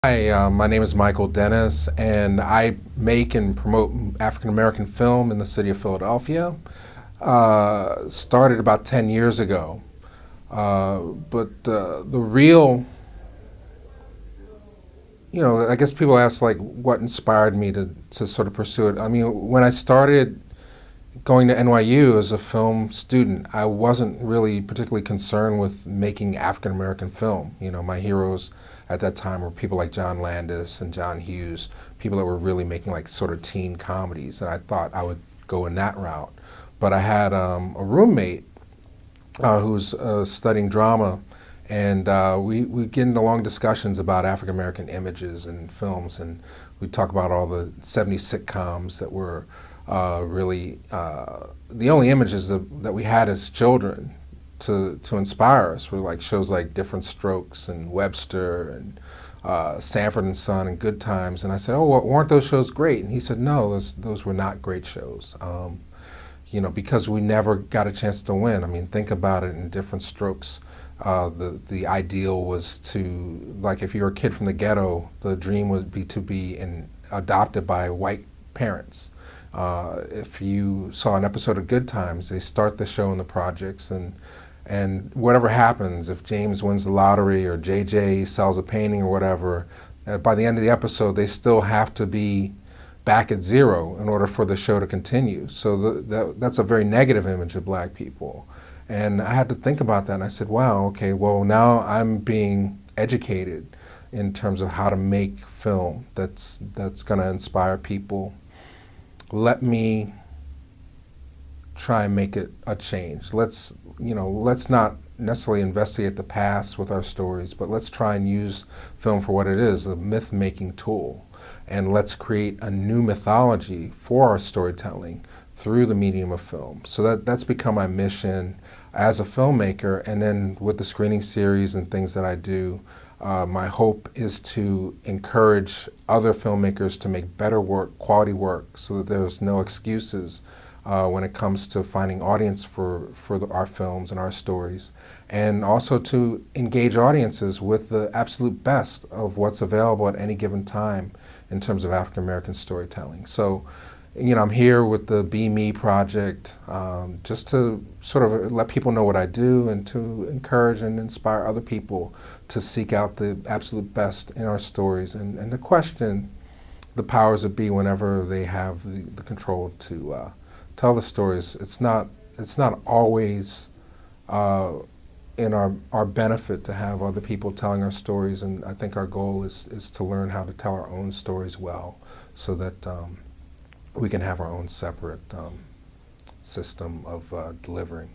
Hi, my name is Michael Dennis, and I make and promote African American film in the city of Philadelphia. Started about 10 years ago. But the real, I guess people ask like what inspired me to sort of pursue it. I mean, when I started going to NYU as a film student, I wasn't really particularly concerned with making African American film. My heroes at that time were people like John Landis and John Hughes, people that were really making like sort of teen comedies, and I thought I would go in that route. But I had a roommate who's studying drama, and we get into long discussions about African American images and films, and we talk about all the 70s sitcoms that were really the only images that we had as children to inspire us were like shows like Different Strokes and Webster and Sanford and Son and Good Times. And I said, "Oh, well, weren't those shows great?" And he said, "No, those were not great shows. Because we never got a chance to win. I mean, think about it in Different Strokes. The ideal was to, like, if you're a kid from the ghetto, the dream would be to be adopted by white parents. If you saw an episode of Good Times, they start the show in the projects, and whatever happens, if James wins the lottery or JJ sells a painting or whatever, by the end of the episode, they still have to be back at zero in order for the show to continue. So that's a very negative image of black people. And I had to think about that, and I said, wow, okay, well, now I'm being educated in terms of how to make film that's going to inspire people. Let me try and make it a change. Let's not necessarily investigate the past with our stories, but let's try and use film for what it is, a myth-making tool. And let's create a new mythology for our storytelling through the medium of film. So that's become my mission as a filmmaker. And then with the screening series and things that I do, my hope is to encourage other filmmakers to make better work, quality work, so that there's no excuses when it comes to finding audience for our films and our stories, and also to engage audiences with the absolute best of what's available at any given time in terms of African American storytelling. So, I'm here with the Be Me project just to sort of let people know what I do and to encourage and inspire other people to seek out the absolute best in our stories and to question the powers that be whenever they have the control to tell the stories. It's not always in our benefit to have other people telling our stories, and I think our goal is to learn how to tell our own stories well, so that we can have our own separate system of delivering.